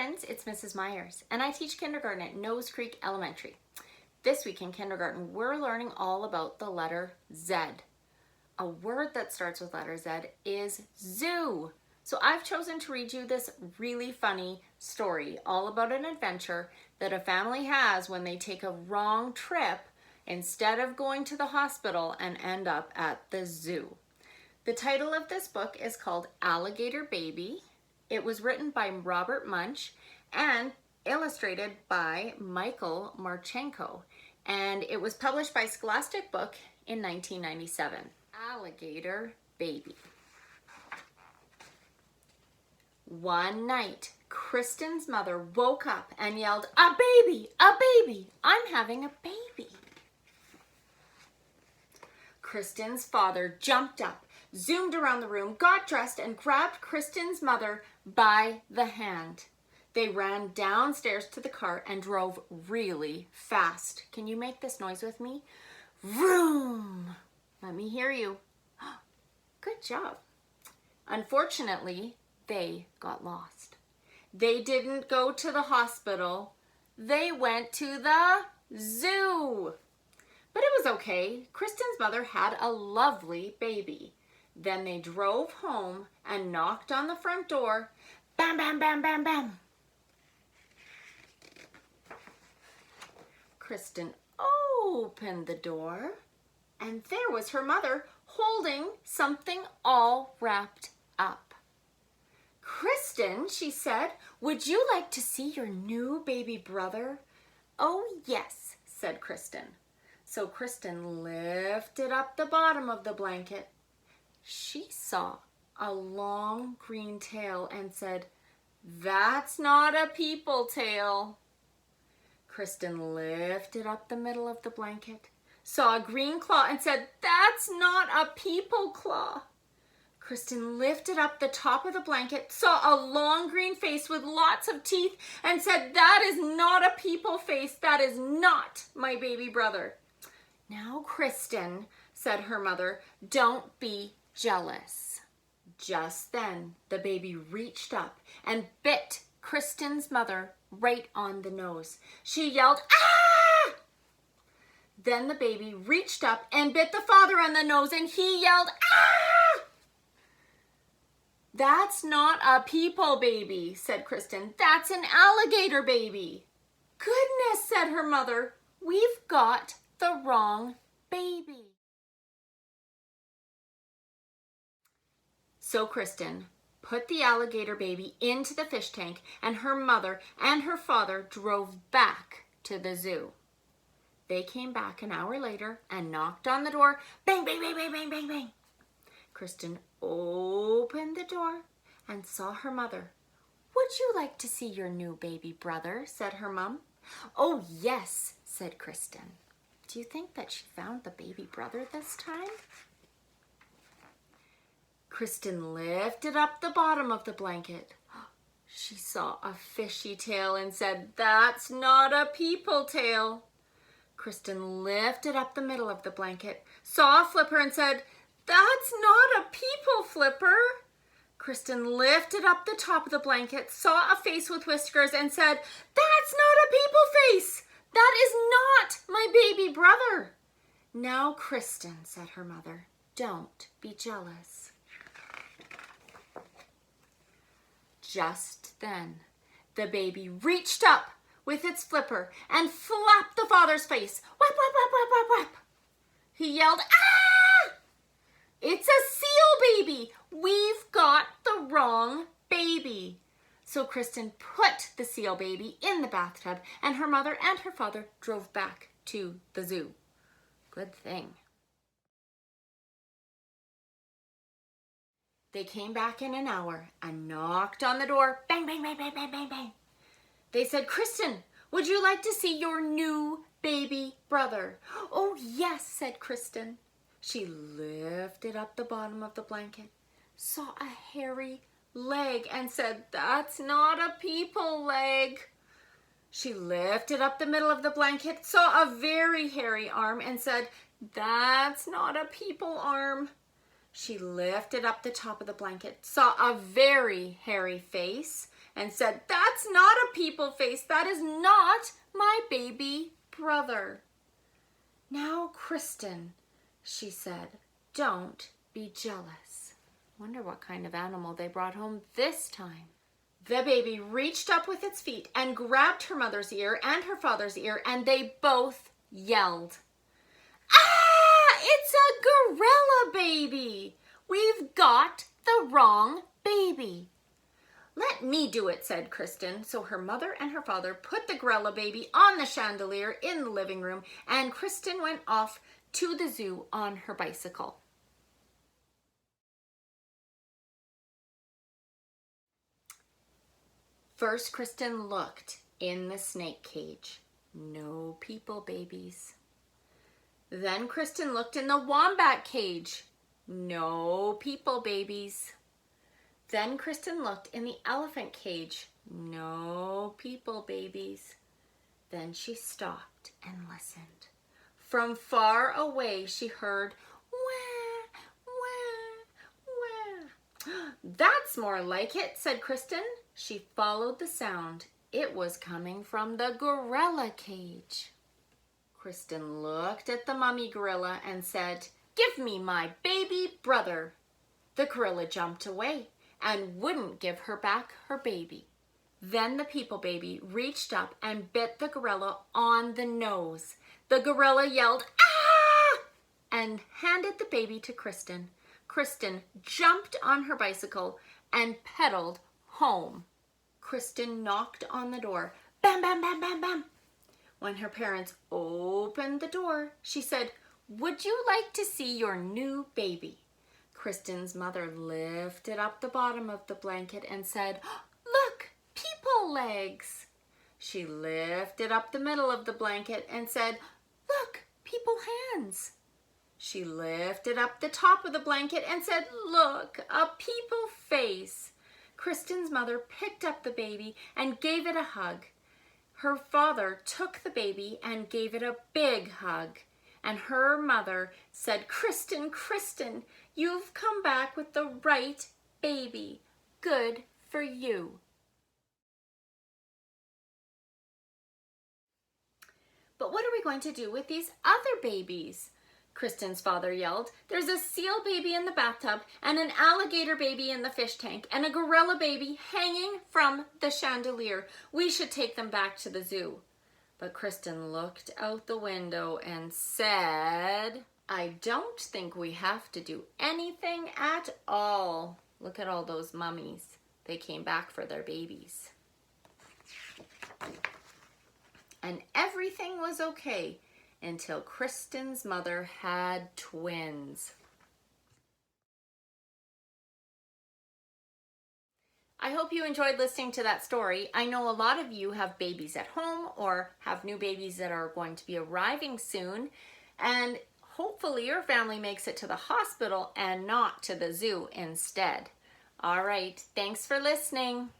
friends, it's Mrs. Myers, and I teach kindergarten at Nose Creek Elementary. This week in kindergarten, we're learning all about the letter Z. A word that starts with letter Z is zoo. So I've chosen to read you this really funny story all about an adventure that a family has when they take a wrong trip instead of going to the hospital and end up at the zoo. The title of this book is called Alligator Baby. It was written by Robert Munch and illustrated by Michael Marchenko, and it was published by Scholastic Book in 1997. Alligator Baby. One night, Kristen's mother woke up and yelled, "A baby! A baby! I'm having a baby!" Kristen's father jumped up, zoomed around the room, got dressed, and grabbed Kristen's mother by the hand. They ran downstairs to the car and drove really fast. Can you make this noise with me? Vroom! Let me hear you. Good job. Unfortunately, they got lost. They didn't go to the hospital. They went to the zoo. But it was okay. Kristen's mother had a lovely baby. Then they drove home and knocked on the front door. Bam, bam, bam, bam, bam. Kristen opened the door, and there was her mother holding something all wrapped up. "Kristen," she said, "would you like to see your new baby brother?" "Oh, yes," said Kristen. So Kristen lifted up the bottom of the blanket. She saw a long green tail and said, "That's not a people tail." Kristen lifted up the middle of the blanket, saw a green claw and said, "That's not a people claw." Kristen lifted up the top of the blanket, saw a long green face with lots of teeth and said, "That is not a people face. That is not my baby brother." "Now, Kristen," said her mother, "don't be jealous." Just then, the baby reached up and bit Kristen's mother right on the nose. She yelled, "Ah!" Then the baby reached up and bit the father on the nose, and he yelled, "Ah!" "That's not a people baby," said Kristen. "That's an alligator baby." "Goodness," said her mother, "we've got the wrong baby." So Kristen put the alligator baby into the fish tank, and her mother and her father drove back to the zoo. They came back an hour later and knocked on the door. Bang, bang, bang, bang, bang, bang, bang. Kristen opened the door and saw her mother. "Would you like to see your new baby brother?" said her mom. "Oh, yes," said Kristen. Do you think that she found the baby brother this time? Kristen lifted up the bottom of the blanket. She saw a fishy tail and said, "That's not a people tail." Kristen lifted up the middle of the blanket, saw a flipper and said, "That's not a people flipper." Kristen lifted up the top of the blanket, saw a face with whiskers and said, "That's not a people face. That is not my baby brother." "Now, Kristen," said her mother, "don't be jealous." Just then, the baby reached up with its flipper and flapped the father's face. Whap, whap, whap, whap, whap, whap. He yelled, "Ah! It's a seal baby. We've got the wrong baby." So Kristen put the seal baby in the bathtub, and her mother and her father drove back to the zoo. Good thing. They came back in an hour and knocked on the door. Bang, bang, bang, bang, bang, bang, bang. They said, "Kristen, would you like to see your new baby brother?" "Oh, yes," said Kristen. She lifted up the bottom of the blanket, saw a hairy leg and said, "That's not a people leg." She lifted up the middle of the blanket, saw a very hairy arm and said, "That's not a people arm." She lifted up the top of the blanket, saw a very hairy face and said, "That's not a people face. That is not my baby brother." "Now, Kristen," she said, "don't be jealous." Wonder what kind of animal they brought home this time. The baby reached up with its feet and grabbed her mother's ear and her father's ear, and they both yelled. "Ah, it's a gorilla baby! We've got the wrong baby." "Let me do it," said Kristen. So her mother and her father put the gorilla baby on the chandelier in the living room, and Kristen went off to the zoo on her bicycle. First, Kristen looked in the snake cage. No people babies. Then Kristen looked in the wombat cage. No people babies. Then Kristen looked in the elephant cage. No people babies. Then she stopped and listened. From far away she heard, "Wah, wah, wah." "That's more like it," said Kristen. She followed the sound. It was coming from the gorilla cage. Kristen looked at the mummy gorilla and said, "Give me my baby brother." The gorilla jumped away and wouldn't give her back her baby. Then the people baby reached up and bit the gorilla on the nose. The gorilla yelled, "Ah!" and handed the baby to Kristen. Kristen jumped on her bicycle and pedaled home. Kristen knocked on the door. Bam, bam, bam, bam, bam. When her parents opened the door, she said, "Would you like to see your new baby?" Kristen's mother lifted up the bottom of the blanket and said, "Look, people legs." She lifted up the middle of the blanket and said, "Look, people hands." She lifted up the top of the blanket and said, "Look, a people face." Kristen's mother picked up the baby and gave it a hug. Her father took the baby and gave it a big hug. And her mother said, "Kristen, Kristen, you've come back with the right baby. Good for you." "But what are we going to do with these other babies?" Kristen's father yelled. "There's a seal baby in the bathtub and an alligator baby in the fish tank and a gorilla baby hanging from the chandelier. We should take them back to the zoo." But Kristen looked out the window and said, "I don't think we have to do anything at all. Look at all those mummies. They came back for their babies." And everything was okay until Kristen's mother had twins. I hope you enjoyed listening to that story. I know a lot of you have babies at home or have new babies that are going to be arriving soon, and hopefully your family makes it to the hospital and not to the zoo instead. All right, thanks for listening.